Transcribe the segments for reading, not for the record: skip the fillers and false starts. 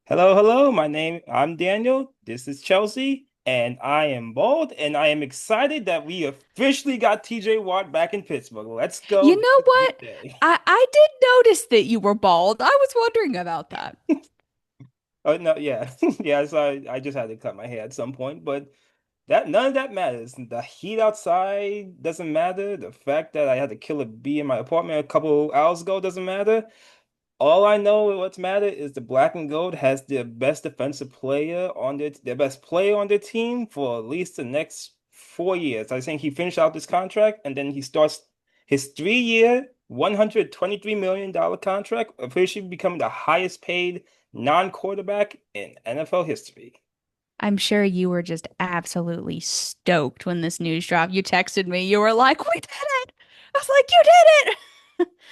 Hello, hello. I'm Daniel. This is Chelsea, and I am bald, and I am excited that we officially got TJ Watt back in Pittsburgh. Let's You go. This know is a good what? day. I did notice that you were bald. I was wondering about that. Oh no, yeah. Yeah, so I just had to cut my hair at some point, but that none of that matters. The heat outside doesn't matter. The fact that I had to kill a bee in my apartment a couple hours ago doesn't matter. All I know what's matter is the black and gold has their best defensive player on their best player on their team for at least the next 4 years. I think he finished out this contract and then he starts his 3 year, $123 million contract, officially becoming the highest paid non-quarterback in NFL history. I'm sure you were just absolutely stoked when this news dropped. You texted me. You were like, "We did it!" I was like, "You did it!"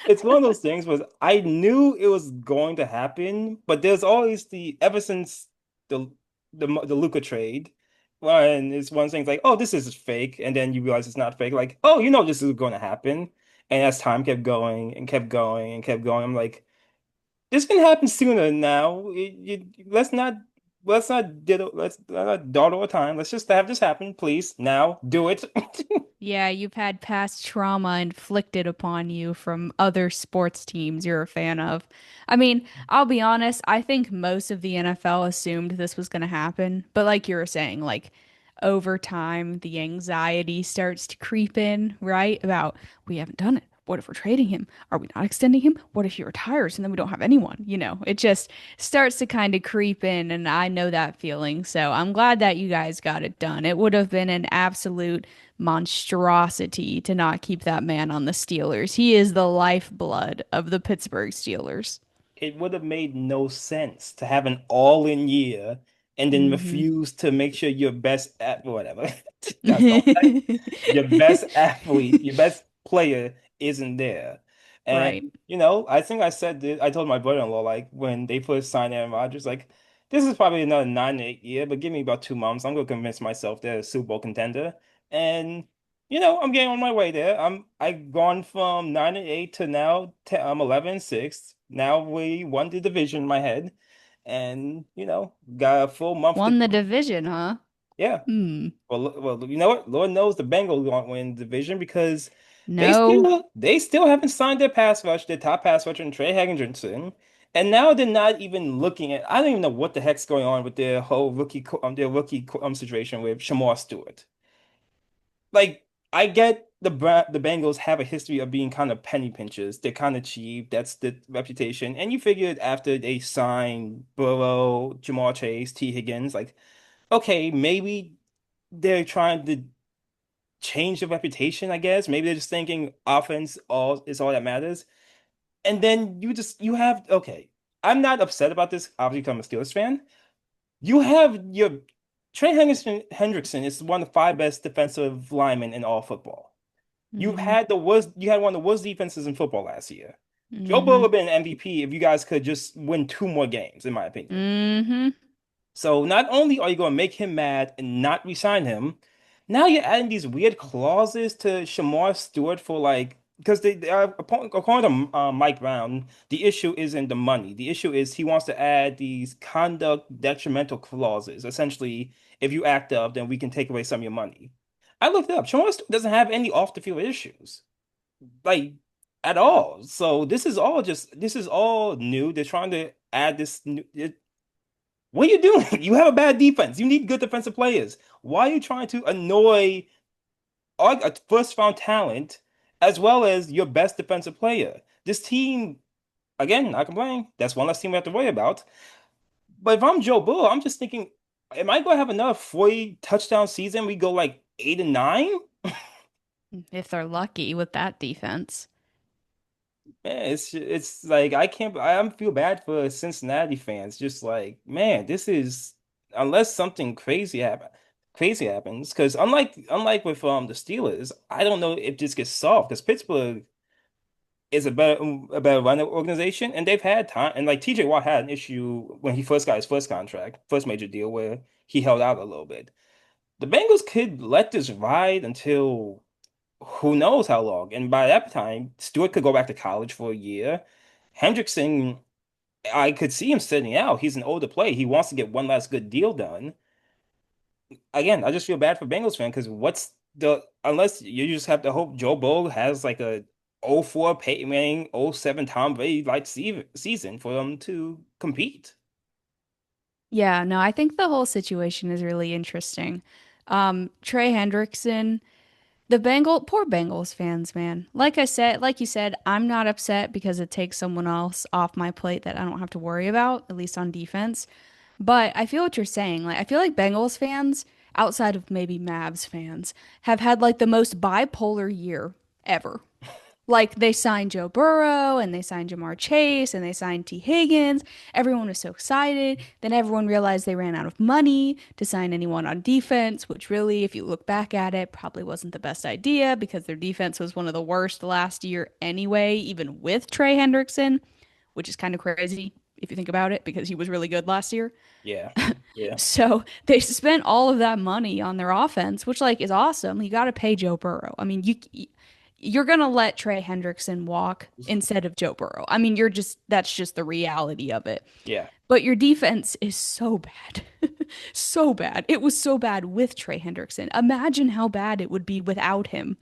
It's one of those things where I knew it was going to happen, but there's always ever since the the Luka trade, and it's one thing like, oh, this is fake, and then you realize it's not fake. Like, oh, this is going to happen, and as time kept going and kept going and kept going, I'm like, this can happen sooner now. Let's not dawdle our time. Let's just have this happen, please. Now, do it. Yeah, you've had past trauma inflicted upon you from other sports teams you're a fan of. I mean, I'll be honest, I think most of the NFL assumed this was going to happen. But like you were saying, like over time, the anxiety starts to creep in, right? About we haven't done it. What if we're trading him? Are we not extending him? What if he retires and then we don't have anyone? It just starts to kind of creep in, and I know that feeling. So I'm glad that you guys got it done. It would have been an absolute monstrosity to not keep that man on the Steelers. He is the lifeblood of the Pittsburgh Steelers. It would have made no sense to have an all-in year and then Hmm. refuse to make sure your best at whatever. That's all your best athlete, your best player isn't there. And Right. I think I told my brother-in-law like when they first signed Aaron Rodgers, like this is probably another 9 to 8 year, but give me about 2 months. I'm gonna convince myself they're a Super Bowl contender. And I'm getting on my way there. I've gone from 9 and 8 to now I'm 11 and 6. Now we won the division in my head. And got a full month to Won the go. division, huh? Yeah. Hmm. Well, you know what? Lord knows the Bengals won't win the division because they No. still they still haven't signed their top pass rusher, and Trey Hendrickson, and now they're not even looking at. I don't even know what the heck's going on with their whole situation with Shamar Stewart. Like, I get the Bengals have a history of being kind of penny pinchers. They're kind of cheap. That's the reputation. And you figured after they signed Burrow, Jamar Chase, T. Higgins, like, okay, maybe they're trying to change the reputation, I guess. Maybe they're just thinking offense all is all that matters. And then you have okay. I'm not upset about this, obviously, I'm a Steelers fan. You have your Hendrickson is one of the five best defensive linemen in all football. Hmm. You had one of the worst defenses in football last year. Joe Burrow would Hmm. have been an MVP if you guys could just win two more games, in my opinion. Hmm. So not only are you going to make him mad and not resign him, now you're adding these weird clauses to Shamar Stewart for like because they are according to Mike Brown, the issue isn't the money. The issue is he wants to add these conduct detrimental clauses. Essentially, if you act up, then we can take away some of your money. I looked it up. Shamar Stewart doesn't have any off the field issues, like at all. So this is all new. They're trying to add this new. What are you doing? You have a bad defense. You need good defensive players. Why are you trying to annoy a first round talent as well as your best defensive player? This team, again, not complaining. That's one less team we have to worry about. But if I'm Joe Burrow, I'm just thinking, am I going to have another 40 touchdown season? We go like 8 and 9? If they're lucky with that defense. Man, it's like I feel bad for Cincinnati fans. Just like, man, this is unless something crazy happens. Because unlike with the Steelers, I don't know if this gets solved because Pittsburgh is a better running organization, and they've had time. And like TJ Watt had an issue when he first got his first contract, first major deal, where he held out a little bit. The Bengals could let this ride until who knows how long. And by that time, Stewart could go back to college for a year. Hendrickson, I could see him sitting out. He's an older player. He wants to get one last good deal done. Again, I just feel bad for Bengals fan because what's the unless you just have to hope Joe Burrow has like a 0-4 Peyton Manning, 0-7 Tom Brady like season for them to compete. Yeah, no, I think the whole situation is really interesting. Trey Hendrickson, poor Bengals fans, man. Like you said, I'm not upset because it takes someone else off my plate that I don't have to worry about, at least on defense. But I feel what you're saying. Like, I feel like Bengals fans, outside of maybe Mavs fans, have had like the most bipolar year ever. Like they signed Joe Burrow and they signed Jamar Chase and they signed T. Higgins. Everyone was so excited. Then everyone realized they ran out of money to sign anyone on defense, which really, if you look back at it, probably wasn't the best idea because their defense was one of the worst last year anyway, even with Trey Hendrickson, which is kind of crazy if you think about it because he was really good last year. Yeah. Yeah. So they spent all of that money on their offense, which like is awesome. You got to pay Joe Burrow. I mean, you're gonna let Trey Hendrickson walk instead of Joe Burrow. I mean, you're just that's just the reality of it. Yeah. But your defense is so bad. So bad. It was so bad with Trey Hendrickson. Imagine how bad it would be without him.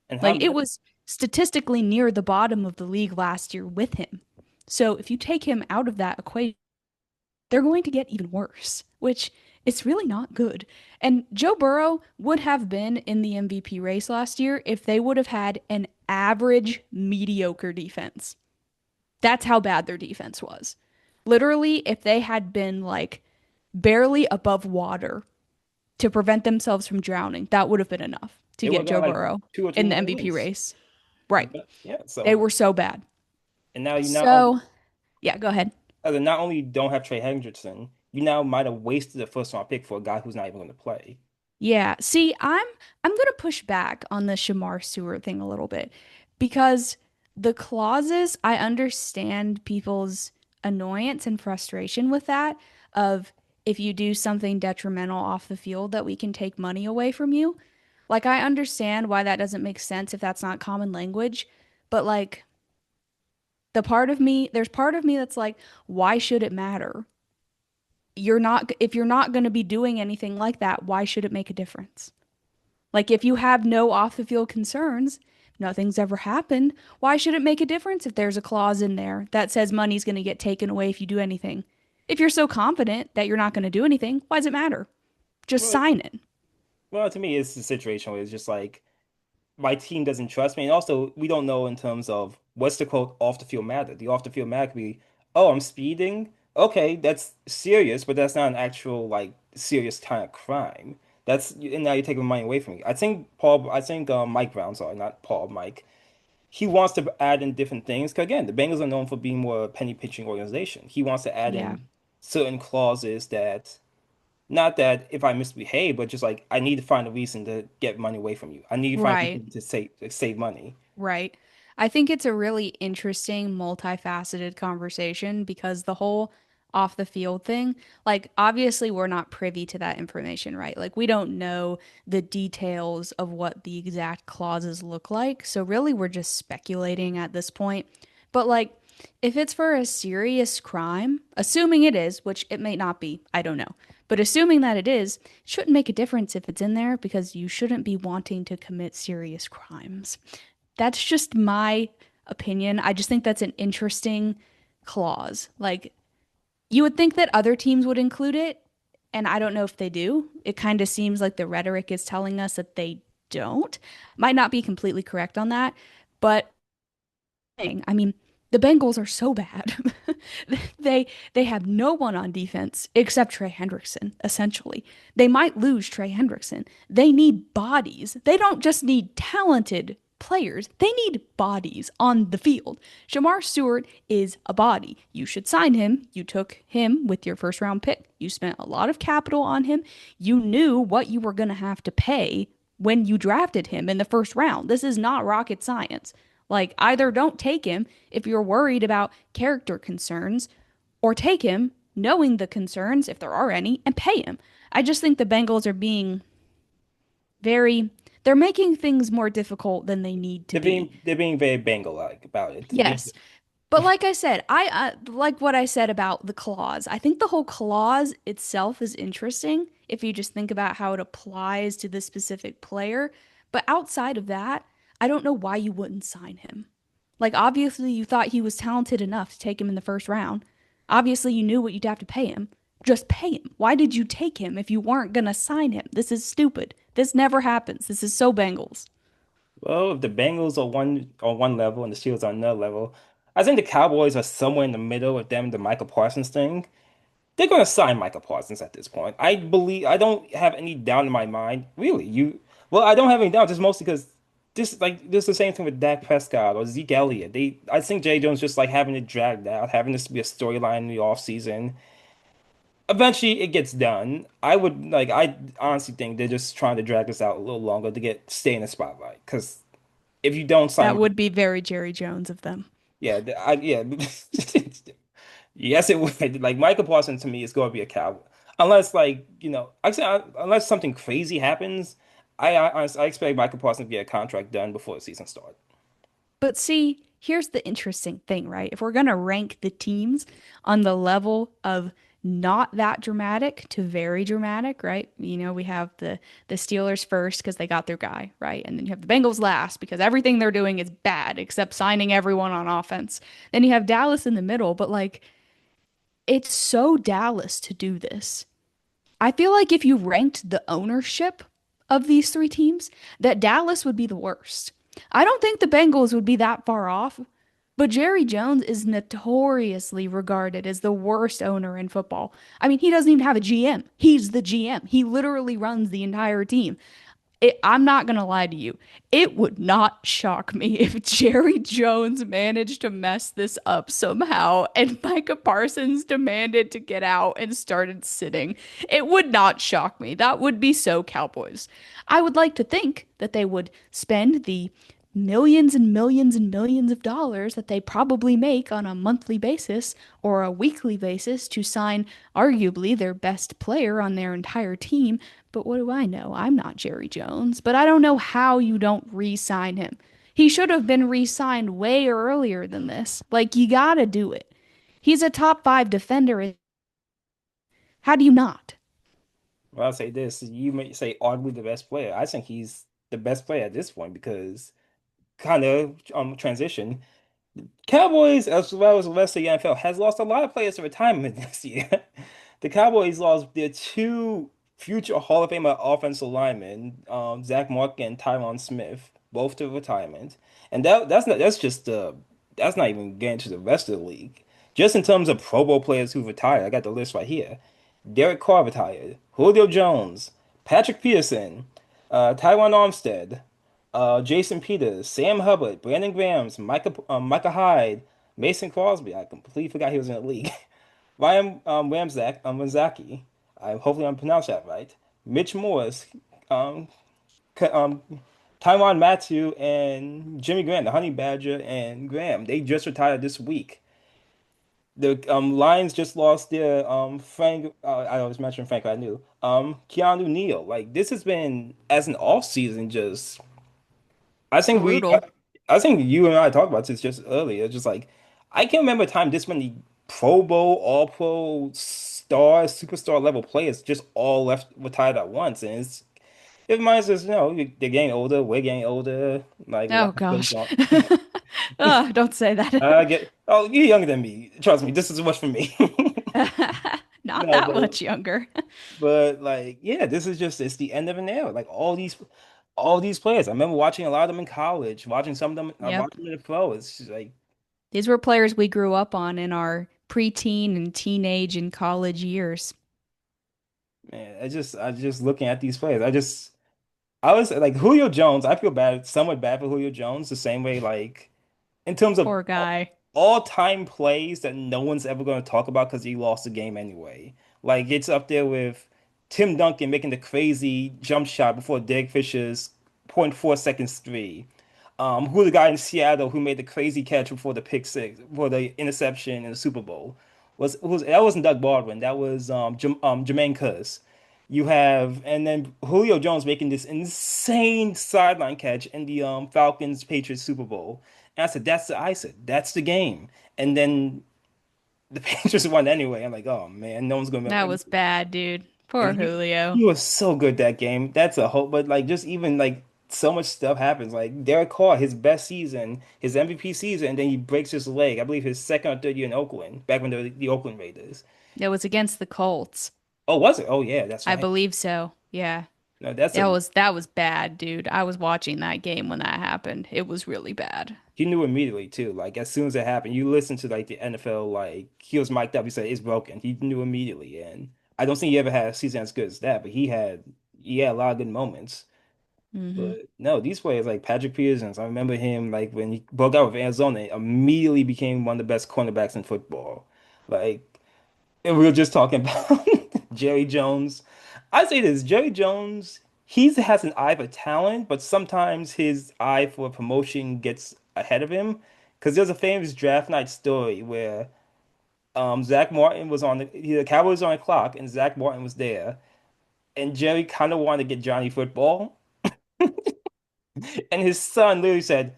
And how Like it was statistically near the bottom of the league last year with him. So if you take him out of that equation, they're going to get even worse, which it's really not good. And Joe Burrow would have been in the MVP race last year if they would have had an average, mediocre defense. That's how bad their defense was. Literally, if they had been like barely above water to prevent themselves from drowning, that would have been enough to it would get have been Joe like Burrow 2 or 3 in the more MVP wins. race. Right. Yeah. They So were so bad. and now you not only So, yeah, go ahead. not only don't have Trey Hendrickson, you now might have wasted a first round pick for a guy who's not even going to play. Yeah. See, I'm gonna push back on the Shamar Stewart thing a little bit because the clauses, I understand people's annoyance and frustration with that of if you do something detrimental off the field that we can take money away from you. Like I understand why that doesn't make sense if that's not common language, but like there's part of me that's like, why should it matter? If you're not going to be doing anything like that, why should it make a difference? Like if you have no off the field concerns, nothing's ever happened, why should it make a difference if there's a clause in there that says money's going to get taken away if you do anything? If you're so confident that you're not going to do anything, why does it matter? Just Well, sign it. well, to me, it's a situation where it's just like my team doesn't trust me. And also, we don't know in terms of what's the quote off the field matter. The off the field matter could be, oh, I'm speeding. Okay, that's serious, but that's not an actual like serious kind of crime. That's and now you're taking money away from me. I think Mike Brown, sorry, not Paul, Mike. He wants to add in different things. 'Cause again, the Bengals are known for being more a penny pinching organization. He wants to add Yeah. in certain clauses that not that if I misbehave, but just like I need to find a reason to get money away from you. I need to find Right. something to save money. Right. I think it's a really interesting, multifaceted conversation because the whole off the field thing, like, obviously, we're not privy to that information, right? Like, we don't know the details of what the exact clauses look like. So, really, we're just speculating at this point. But, like, if it's for a serious crime, assuming it is, which it may not be, I don't know. But assuming that it is, it shouldn't make a difference if it's in there because you shouldn't be wanting to commit serious crimes. That's just my opinion. I just think that's an interesting clause. Like, you would think that other teams would include it, and I don't know if they do. It kind of seems like the rhetoric is telling us that they don't. Might not be completely correct on that, but I mean, the Bengals are so bad. They they have no one on defense except Trey Hendrickson, essentially. They might lose Trey Hendrickson. They need bodies. They don't just need talented players. They need bodies on the field. Shamar Stewart is a body. You should sign him. You took him with your first round pick. You spent a lot of capital on him. You knew what you were going to have to pay when you drafted him in the first round. This is not rocket science. Like, either don't take him if you're worried about character concerns, or take him knowing the concerns, if there are any, and pay him. I just think the Bengals are being very, they're making things more difficult than they need to be. They're being very Bengal-like about it. Yes, But like I said, I like what I said about the clause. I think the whole clause itself is interesting if you just think about how it applies to the specific player. But outside of that, I don't know why you wouldn't sign him. Like, obviously, you thought he was talented enough to take him in the first round. Obviously, you knew what you'd have to pay him. Just pay him. Why did you take him if you weren't going to sign him? This is stupid. This never happens. This is so Bengals. Well, if the Bengals are one level and the Steelers are another level, I think the Cowboys are somewhere in the middle with them, the Micah Parsons thing. They're going to sign Micah Parsons at this point. I don't have any doubt in my mind. Really, well, I don't have any doubt, just mostly because this is the same thing with Dak Prescott or Zeke Elliott. I think Jay Jones just like having it dragged out, having this be a storyline in the offseason. Eventually, it gets done. I honestly think they're just trying to drag this out a little longer to stay in the spotlight. Because if you don't That sign, would be very Jerry Jones of them. yeah. Yes, it would. Like Michael Parsons to me is going to be a Cowboy, unless unless something crazy happens. I expect Michael Parsons to get a contract done before the season starts. But see, here's the interesting thing, right? If we're going to rank the teams on the level of not that dramatic to very dramatic, right? You know, we have the Steelers first because they got their guy, right? And then you have the Bengals last because everything they're doing is bad except signing everyone on offense. Then you have Dallas in the middle, but like it's so Dallas to do this. I feel like if you ranked the ownership of these three teams, that Dallas would be the worst. I don't think the Bengals would be that far off, but Jerry Jones is notoriously regarded as the worst owner in football. I mean, he doesn't even have a GM. He's the GM. He literally runs the entire team. I'm not going to lie to you. It would not shock me if Jerry Jones managed to mess this up somehow and Micah Parsons demanded to get out and started sitting. It would not shock me. That would be so Cowboys. I would like to think that they would spend the millions and millions and millions of dollars that they probably make on a monthly basis or a weekly basis to sign arguably their best player on their entire team. But what do I know? I'm not Jerry Jones, but I don't know how you don't re-sign him. He should have been re-signed way earlier than this. Like, you gotta do it. He's a top five defender. How do you not? Well, I'll say this: you may say arguably the best player. I think he's the best player at this point because kind of transition. Cowboys, as well as the rest of the NFL, has lost a lot of players to retirement this year. The Cowboys lost their two future Hall of Famer offensive linemen, Zach Mark and Tyron Smith, both to retirement. And that's not even getting to the rest of the league. Just in terms of Pro Bowl players who retired, I got the list right here. Derek Carr retired, Julio Jones, Patrick Peterson, Tyron Armstead, Jason Peters, Sam Hubbard, Brandon Grahams, Micah Hyde, Mason Crosby. I completely forgot he was in the league. Ryan Ramzaki. Hopefully I'm pronounced that right. Mitch Morris, um, Tyrann Mathieu, and Jimmy Graham, the Honey Badger, and Graham. They just retired this week. The Lions just lost their Frank. I always mention Frank. I knew Keanu Neal. Like this has been as an off season just. I think we, I, Brutal. I think you and I talked about this just earlier. Just like I can't remember a time this many Pro Bowl, All Pro, stars, superstar level players just all left retired at once, and it reminds us, they're getting older, we're getting older. Like Oh life goes gosh. on. Don't say that. You're younger than me. Trust me, this is much for me. Not No, that much younger. but like, yeah, it's the end of an era. Like all these players. I remember watching a lot of them in college, watching some of them, Yep. watching them in the pro. It's just like, These were players we grew up on in our preteen and teenage and college years. man, I just looking at these players. I was like Julio Jones. I feel somewhat bad for Julio Jones, the same way like in terms of Poor guy. all-time plays that no one's ever going to talk about because he lost the game anyway. Like it's up there with Tim Duncan making the crazy jump shot before Derek Fisher's point 0.4 seconds three. Who the guy in Seattle who made the crazy catch before the pick six, for the interception in the Super Bowl? That wasn't Doug Baldwin. That was Jermaine Kearse. You have and then Julio Jones making this insane sideline catch in the Falcons Patriots Super Bowl. And I said, that's the game. and then the Patriots won anyway. I'm like, oh man, no one's gonna That remember. was bad, dude. And Poor Julio. he was so good that game. That's a hope, but like just even like so much stuff happens. Like Derek Carr, his best season, his MVP season, and then he breaks his leg. I believe his second or third year in Oakland, back when the Oakland Raiders. It was against the Colts. Oh, was it? Oh yeah, that's I right. believe so. Yeah. No, that's That a was that was bad, dude. I was watching that game when that happened. It was really bad. he knew immediately too. Like as soon as it happened, you listen to like the NFL, like he was mic'd up. He said it's broken. He knew immediately, and I don't think he ever had a season as good as that. But he had a lot of good moments. Hmm. But no, these players like Patrick Pearsons, I remember him like when he broke out with Arizona, immediately became one of the best cornerbacks in football. Like, and we were just talking about Jerry Jones. I say this, Jerry Jones, he has an eye for talent, but sometimes his eye for promotion gets ahead of him. Because there's a famous draft night story where Zach Martin was the Cowboys on the clock, and Zach Martin was there, and Jerry kind of wanted to get Johnny football, and his son literally said,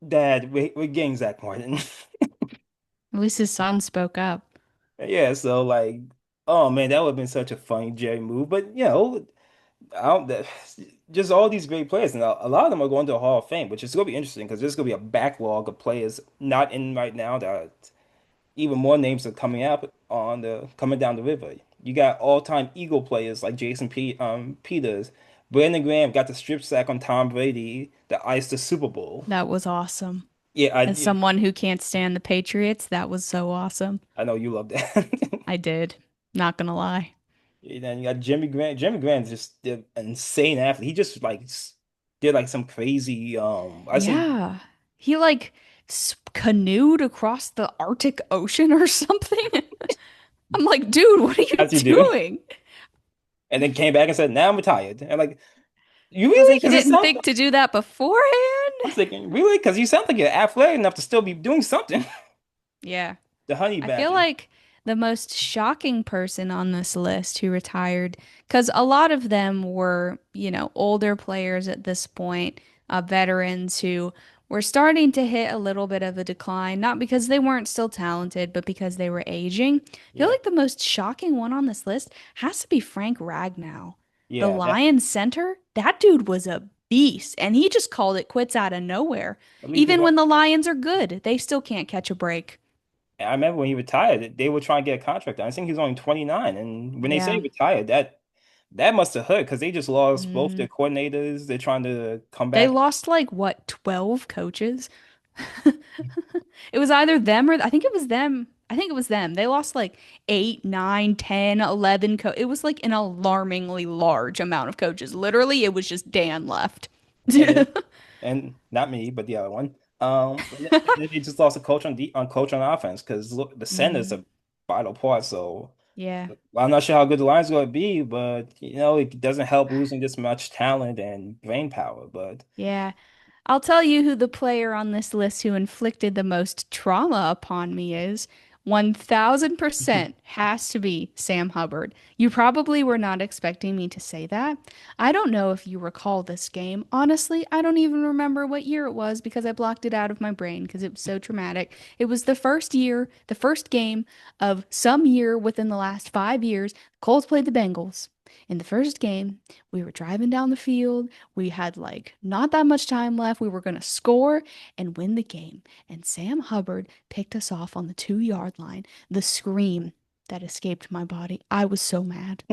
Dad, we're getting Zach Martin. At least his son spoke up. Yeah, so like, oh man, that would have been such a funny Jerry move. But I don't, just all these great players, and a lot of them are going to the Hall of Fame, which is going to be interesting because there's going to be a backlog of players not in right now that even more names are coming down the river. You got all-time Eagle players like Peters. Brandon Graham got the strip sack on Tom Brady that iced the Super Bowl. That was awesome. Yeah, As someone who can't stand the Patriots, that was so awesome. I know you love that. I did. Not gonna lie. And then you got Jimmy Grant. Jimmy Grant's just an insane athlete. He just like did like some crazy I say Yeah. He like canoed across the Arctic Ocean or something. I'm like, dude, what are you as you do, doing? and then came back and said, "Now I'm retired." And like, you I was really? like, you Because it didn't sounds. think to do that I'm beforehand? thinking, really? Because you sound like you're athletic enough to still be doing something. Yeah. The honey I feel badger. like the most shocking person on this list who retired, because a lot of them were, older players at this point, veterans who were starting to hit a little bit of a decline, not because they weren't still talented, but because they were aging. I feel Yeah, like the most shocking one on this list has to be Frank Ragnow. The yeah. That Lions center, that dude was a beast, and he just called it quits out of nowhere. I believe he Even got. when the Lions are good, they still can't catch a break. I remember when he retired, they were trying to get a contract. I think he was only 29, and when they say he Yeah. retired, that must have hurt because they just lost both Mhm. their coordinators. They're trying to come They back. lost like what, 12 coaches? It was either them or I think it was them. I think it was them. They lost like 8, 9, 10, 11 It was like an alarmingly large amount of coaches. Literally, it was just Dan left. And then and not me, but the other one. And then they just lost a coach on offense because look, the center's Hmm. a vital part. So Yeah. I'm not sure how good the line's going to be, but it doesn't help losing this much talent and brain power. But Yeah. I'll tell you who the player on this list who inflicted the most trauma upon me is. 1000% has to be Sam Hubbard. You probably were not expecting me to say that. I don't know if you recall this game. Honestly, I don't even remember what year it was because I blocked it out of my brain because it was so traumatic. It was the first game of some year within the last 5 years. Colts played the Bengals. In the first game, we were driving down the field. We had like not that much time left. We were going to score and win the game. And Sam Hubbard picked us off on the 2 yard line. The scream that escaped my body. I was so mad.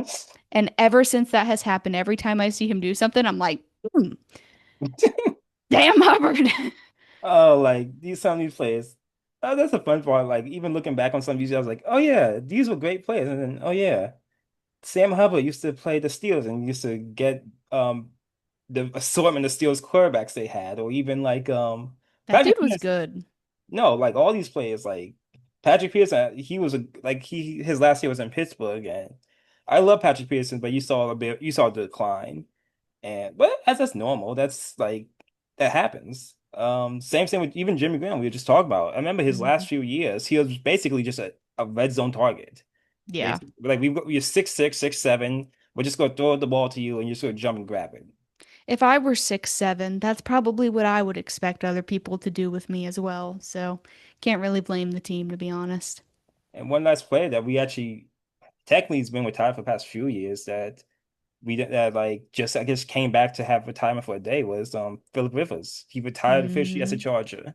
And ever since that has happened, every time I see him do something, I'm like, damn Hubbard. oh, like some of these players. Oh, that's the fun part. Like even looking back on some of these, I was like, oh yeah, these were great players. And then oh yeah, Sam Hubbard used to play the Steelers and used to get the assortment of Steelers quarterbacks they had, or even like That Patrick dude was Peterson. good. No, like all these players, like Patrick Peterson, he was his last year was in Pittsburgh, and I love Patrick Peterson, but you saw the decline, and but that's normal. That's like that happens. Same thing with even Jimmy Graham we were just talking about. I remember his last Mhm. few years, he was basically just a red zone target. Yeah. Basically, like we're 6'6", 6'7". We're just gonna throw the ball to you, and you're just gonna jump and grab it. If I were 6'7", that's probably what I would expect other people to do with me as well. So Can't really blame the team, to be honest. And one last player that we actually technically has been retired for the past few years that that like just I guess came back to have retirement for a day was Philip Rivers. He retired officially as a Hmm. Charger.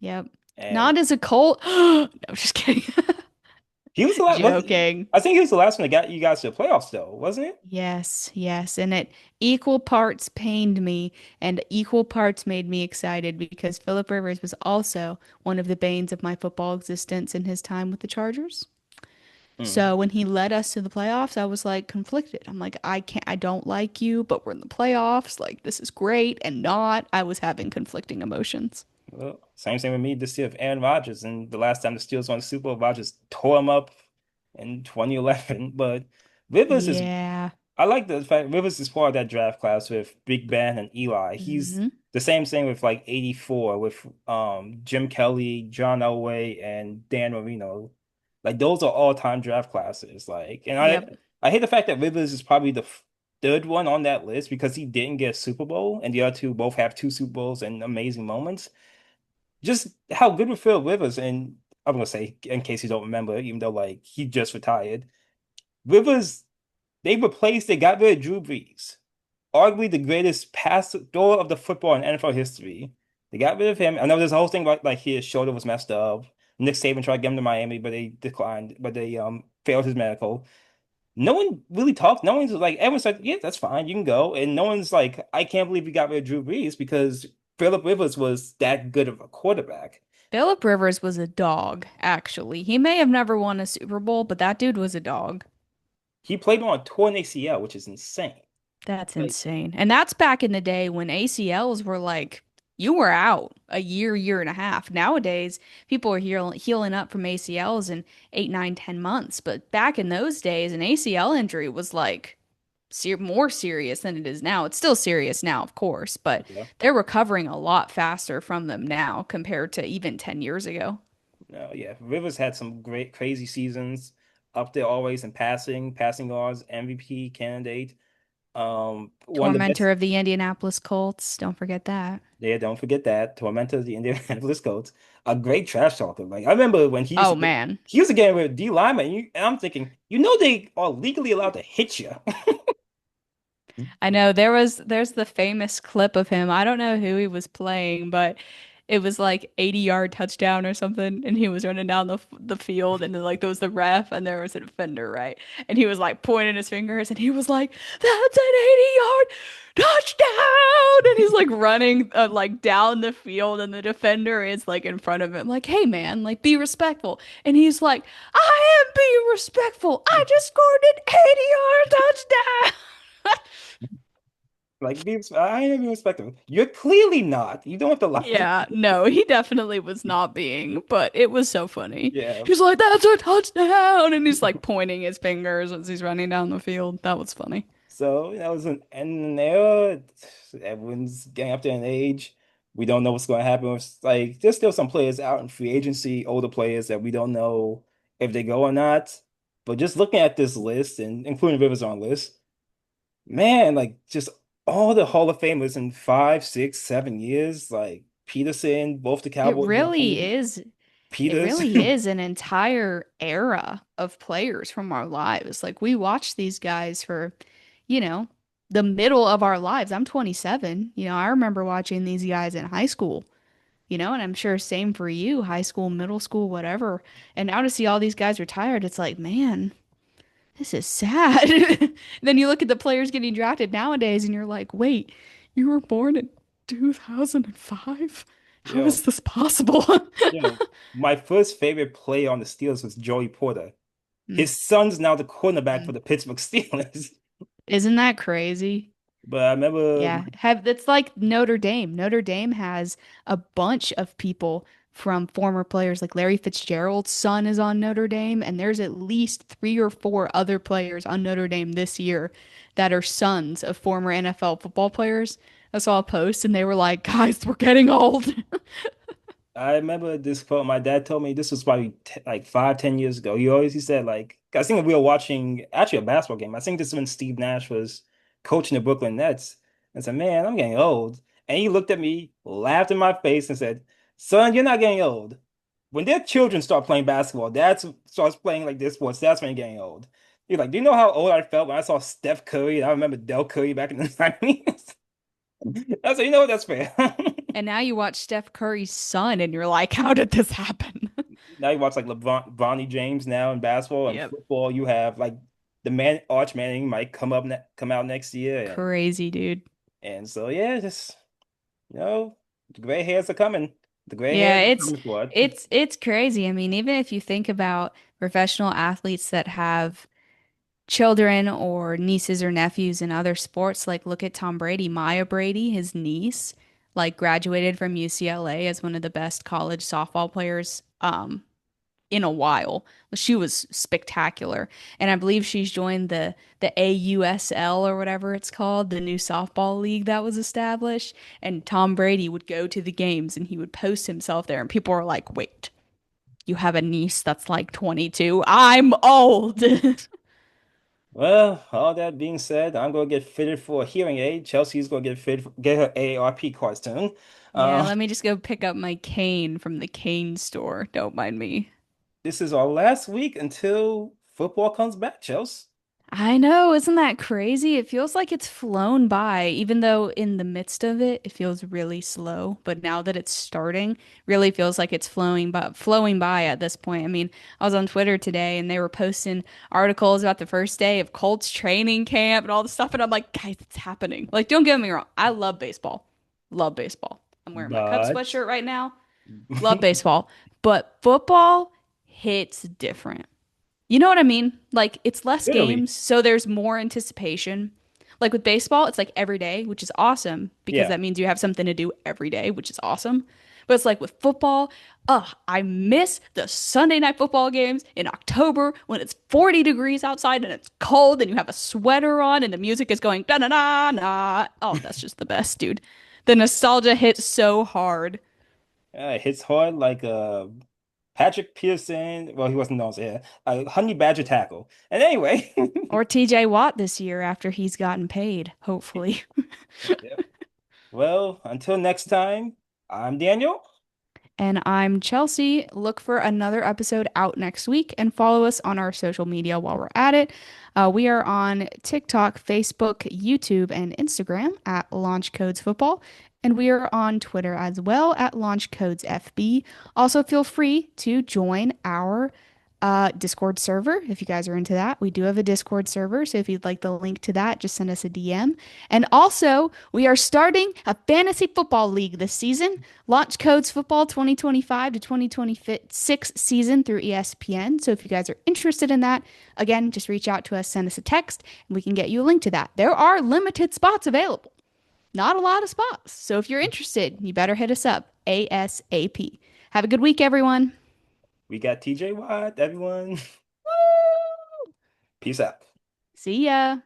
Yep. And Not as a Colt. No, just kidding. he was the last was Joking. I think he was the last one that got you guys to the playoffs though, wasn't it? Yes, yes. And it equal parts pained me and equal parts made me excited because Philip Rivers was also one of the banes of my football existence in his time with the Chargers. Hmm. So when he led us to the playoffs, I was like conflicted. I'm like, I don't like you, but we're in the playoffs. Like, this is great and not. I was having conflicting emotions. Well, same thing with me this year with Aaron Rodgers. And the last time the Steelers won the Super Bowl, Rodgers tore him up in 2011. But Rivers is Yeah. I like the fact Rivers is part of that draft class with Big Ben and Eli. He's Hmm. the same thing with like 84 with Jim Kelly, John Elway, and Dan Marino. Like those are all-time draft classes. Like, and Yep. I hate the fact that Rivers is probably the third one on that list because he didn't get a Super Bowl, and the other two both have two Super Bowls and amazing moments. Just how good with Phil Rivers, and I'm gonna say in case you don't remember, even though like he just retired, Rivers they got rid of Drew Brees, arguably the greatest pass thrower of the football in NFL history. They got rid of him. I know there's a whole thing about like his shoulder was messed up. Nick Saban tried to get him to Miami, but they declined, but they failed his medical. No one really talked. No one's like everyone's like, yeah, that's fine, you can go. And no one's like, I can't believe we got rid of Drew Brees because Philip Rivers was that good of a quarterback. Philip Rivers was a dog, actually. He may have never won a Super Bowl, but that dude was a dog. He played on a torn ACL, which is insane. That's Like, insane. And that's back in the day when ACLs were like, you were out a year, year and a half. Nowadays, people are healing up from ACLs in 8, 9, 10 months. But back in those days, an ACL injury was like more serious than it is now. It's still serious now, of course, but yeah. they're recovering a lot faster from them now compared to even 10 years ago. No, yeah. Rivers had some great, crazy seasons up there always in passing yards, MVP candidate. One of the best. Tormentor of the Indianapolis Colts. Don't forget that. Yeah, don't forget that. Tormentor of the Indianapolis Colts. A great trash talker. Like I remember when Oh man. he used to get with D lineman, and I'm thinking, you know they are legally allowed to hit you. I know there's the famous clip of him. I don't know who he was playing, but it was like 80-yard touchdown or something, and he was running down the field, and then like there was the ref, and there was a defender, right? And he was like pointing his fingers, and he was like, "That's an 80-yard touchdown!" And he's like running like down the field, and the defender is like in front of him, like, "Hey man, like be respectful." And he's like, "I am being respectful. I just scored an 80-yard touchdown." Like, I am being respectful. You're clearly not. You don't have to lie. Yeah, no, he definitely was not being, but it was so funny. Yeah. He's like, "That's a touchdown!" And he's like pointing his fingers as he's running down the field. That was funny. So that was an end era. Everyone's getting up there in age. We don't know what's going to happen. With, like, there's still some players out in free agency, older players that we don't know if they go or not. But just looking at this list and including Rivers on list, man, like just all the Hall of Famers in 5, 6, 7 years, like Peterson, both the It Cowboys really one, is. It Peters. really is an entire era of players from our lives. Like we watched these guys for, you know, the middle of our lives. I'm 27. I remember watching these guys in high school, and I'm sure same for you, high school, middle school, whatever. And now to see all these guys retired, it's like, man, this is sad. Then you look at the players getting drafted nowadays and you're like, wait, you were born in 2005? How Yo, is this possible? yo, my first favorite player on the Steelers was Joey Porter. Mm, His son's now the cornerback for mm. the Pittsburgh Steelers. Isn't that crazy? But I remember, Yeah, have it's like Notre Dame. Notre Dame has a bunch of people from former players like Larry Fitzgerald's son is on Notre Dame, and there's at least 3 or 4 other players on Notre Dame this year that are sons of former NFL football players. I saw a post and they were like, "Guys, we're getting old." I remember this quote. My dad told me this was probably t like 5, 10 years ago. He said like I think we were watching actually a basketball game. I think this is when Steve Nash was coaching the Brooklyn Nets. And said, "Man, I'm getting old." And he looked at me, laughed in my face, and said, "Son, you're not getting old. when their children start playing basketball, that's starts playing like this sports, that's when you're getting old. You're like, do you know how old I felt when I saw Steph Curry and I remember Del Curry back in the 90s? That's you know what, that's fair. And now you watch Steph Curry's son and you're like, how did this happen? Now you watch like Bronny James now in basketball and Yep. football. You have like the man Arch Manning might come out next year, Crazy, dude. and so yeah, just the gray hairs are coming. The gray Yeah, hairs are coming for it. it's crazy. I mean, even if you think about professional athletes that have children or nieces or nephews in other sports, like look at Tom Brady, Maya Brady, his niece, like graduated from UCLA as one of the best college softball players in a while. She was spectacular. And I believe she's joined the AUSL or whatever it's called, the new softball league that was established. And Tom Brady would go to the games and he would post himself there. And people were like, wait, you have a niece that's like 22? I'm old. Well, all that being said, I'm gonna get fitted for a hearing aid. Chelsea's gonna get fitted, get her AARP card soon. Yeah, Uh, let me just go pick up my cane from the cane store. Don't mind me. this is our last week until football comes back, Chelsea. I know, isn't that crazy? It feels like it's flown by, even though in the midst of it, it feels really slow. But now that it's starting, really feels like it's flowing by at this point. I mean, I was on Twitter today and they were posting articles about the first day of Colts training camp and all this stuff, and I'm like, guys, it's happening. Like, don't get me wrong, I love baseball. Love baseball. I'm wearing my Cubs But sweatshirt right now. Love baseball. But football hits different. You know what I mean? Like it's less literally, games, so there's more anticipation. Like with baseball, it's like every day, which is awesome because yeah. that means you have something to do every day, which is awesome. But it's like with football, I miss the Sunday night football games in October when it's 40 degrees outside and it's cold and you have a sweater on and the music is going da na na na. Oh, that's just the best, dude. The nostalgia hits so hard. It hits hard like Patrick Pearson. Well, he wasn't known as a honey badger tackle. And anyway, Or TJ Watt this year after he's gotten paid, hopefully. yeah. Well, until next time, I'm Daniel. And I'm Chelsea. Look for another episode out next week and follow us on our social media while we're at it. We are on TikTok, Facebook, YouTube, and Instagram at Launch Codes Football. And we are on Twitter as well at Launch Codes FB. Also, feel free to join our Discord server if you guys are into that. We do have a Discord server, so if you'd like the link to that, just send us a DM. And also, we are starting a fantasy football league this season. Launch Codes Football 2025 to 2026 season through ESPN. So if you guys are interested in that, again, just reach out to us, send us a text, and we can get you a link to that. There are limited spots available. Not a lot of spots. So if you're interested, you better hit us up ASAP. Have a good week, everyone. We got TJ Watt, everyone. Peace out. See ya.